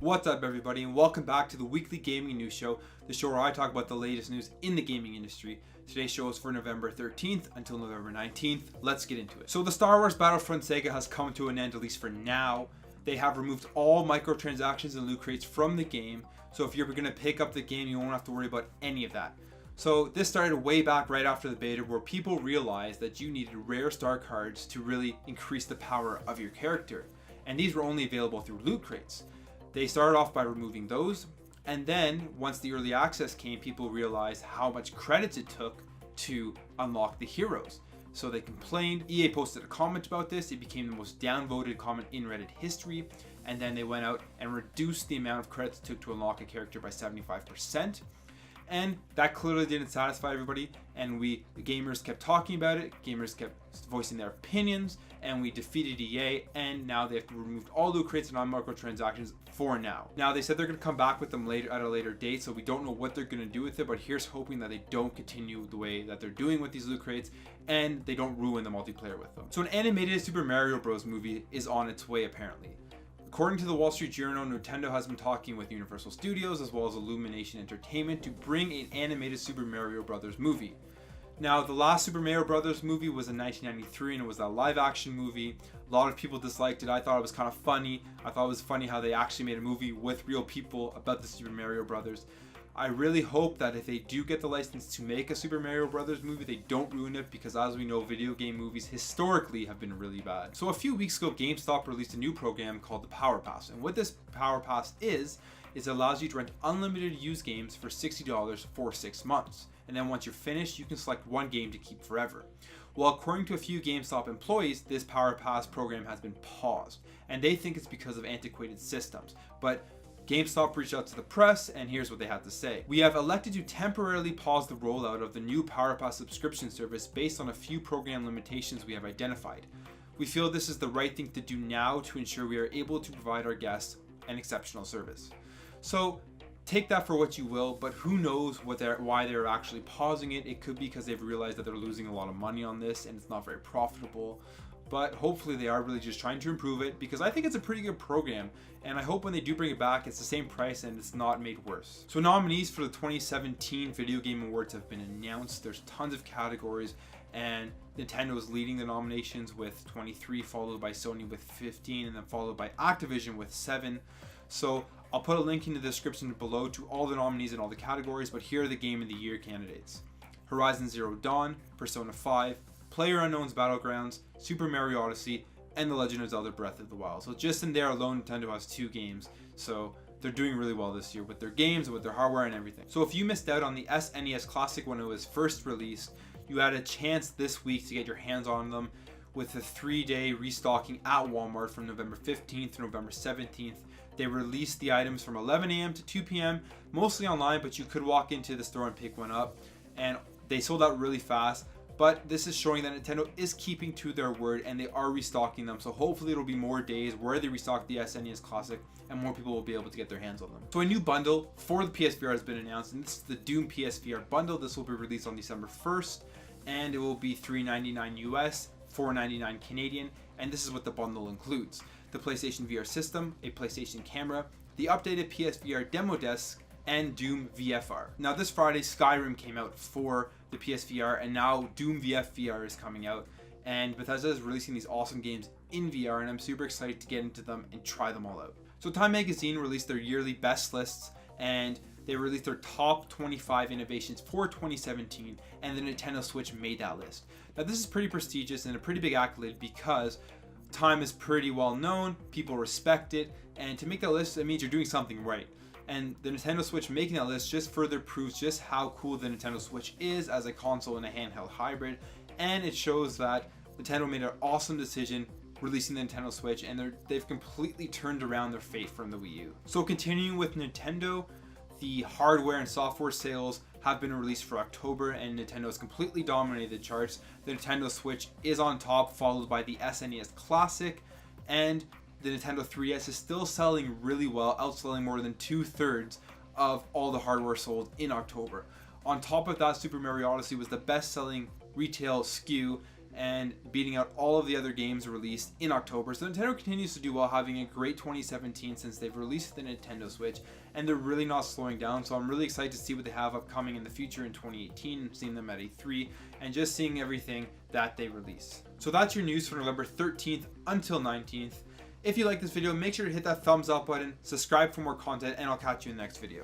What's up everybody, and welcome back to the weekly gaming news show, the show where I talk about the latest news in the gaming industry. Today's show is for November 13th until November 19th. Let's get into it. So the Star Wars Battlefront Saga has come to an end, at least for now. They have removed all microtransactions and loot crates from the game, so if you're going to pick up the game, you won't have to worry about any of that. So this started way back right after the beta, where people realized that you needed rare star cards to really increase the power of your character, and these were only available through loot crates. They started off by removing those, and then once the early access came, people realized how much credits it took to unlock the heroes. So they complained. EA posted a comment about this. It became the most downvoted comment in Reddit history, and then they went out and reduced the amount of credits it took to unlock a character by 75%. And that clearly didn't satisfy everybody, and the gamers kept talking about it, gamers kept voicing their opinions, and we defeated EA, and now they have removed all loot crates and non-microtransactions for now. Now they said they're going to come back with them later at a later date, so we don't know what they're going to do with it, but here's hoping that they don't continue the way that they're doing with these loot crates, and they don't ruin the multiplayer with them. So an animated Super Mario Bros. Movie is on its way apparently. According to the Wall Street Journal, Nintendo has been talking with Universal Studios as well as Illumination Entertainment to bring an animated Super Mario Bros. Movie. Now, the last Super Mario Bros. Movie was in 1993, and it was a live action movie. A lot of people disliked it. I thought it was kind of funny. I thought it was funny how they actually made a movie with real people about the Super Mario Bros. I really hope that if they do get the license to make a Super Mario Bros. Movie, they don't ruin it, because as we know, video game movies historically have been really bad. So a few weeks ago, Gamestop released a new program called the Power Pass. And what this Power Pass is it allows you to rent unlimited used games for $60 for 6 months. And then once you're finished, you can select one game to keep forever. Well, according to a few GameStop employees, this Power Pass program has been paused. And they think it's because of antiquated systems. But GameStop reached out to the press, and here's what they had to say. We have elected to temporarily pause the rollout of the new Power Pass subscription service based on a few program limitations we have identified. We feel this is the right thing to do now to ensure we are able to provide our guests an exceptional service. So take that for what you will, but who knows why they're actually pausing it. It could be because they've realized that they're losing a lot of money on this and it's not very profitable. But hopefully they are really just trying to improve it, because I think it's a pretty good program, and I hope when they do bring it back, it's the same price and it's not made worse. So nominees for the 2017 Video Game Awards have been announced. There's tons of categories, and Nintendo is leading the nominations with 23, followed by Sony with 15, and then followed by Activision with 7. So I'll put a link in the description below to all the nominees in all the categories, but here are the Game of the Year candidates: Horizon Zero Dawn, Persona 5, PlayerUnknown's Battlegrounds, Super Mario Odyssey, and The Legend of Zelda Breath of the Wild. So just in there alone, Nintendo has 2 games. So they're doing really well this year with their games and with their hardware and everything. So if you missed out on the SNES Classic when it was first released, you had a chance this week to get your hands on them with a 3-day restocking at Walmart from November 15th to November 17th. They released the items from 11 a.m. to 2 p.m., mostly online, but you could walk into the store and pick one up. And they sold out really fast. But this is showing that Nintendo is keeping to their word, and they are restocking them. So hopefully it'll be more days where they restock the SNES Classic and more people will be able to get their hands on them. So a new bundle for the PSVR has been announced, and this is the Doom PSVR bundle. This will be released on December 1st, and it will be $399 US, $499 Canadian, and this is what the bundle includes: the PlayStation VR system, a PlayStation camera, the updated PSVR demo disc, and Doom VFR. Now this Friday, Skyrim came out for the PSVR, and now Doom VFR is coming out, and Bethesda is releasing these awesome games in VR, and I'm super excited to get into them and try them all out. So Time Magazine released their yearly best lists, and they released their top 25 innovations for 2017, and the Nintendo Switch made that list. Now this is pretty prestigious and a pretty big accolade, because Time is pretty well known, people respect it, and to make that list, it means you're doing something right. And the Nintendo Switch making that list just further proves just how cool the Nintendo Switch is as a console and a handheld hybrid. And it shows that Nintendo made an awesome decision releasing the Nintendo Switch, and they've completely turned around their fate from the Wii U. So continuing with Nintendo, the hardware and software sales have been released for October, and Nintendo has completely dominated the charts. The Nintendo Switch is on top, followed by the SNES Classic, and the Nintendo 3DS is still selling really well, outselling more than 2/3 of all the hardware sold in October. On top of that, Super Mario Odyssey was the best-selling retail SKU and beating out all of the other games released in October. So Nintendo continues to do well, having a great 2017 since they've released the Nintendo Switch, and they're really not slowing down. So I'm really excited to see what they have upcoming in the future in 2018, seeing them at E3, and just seeing everything that they release. So that's your news for November 13th until 19th. If you like this video, make sure to hit that thumbs up button, subscribe for more content, and I'll catch you in the next video.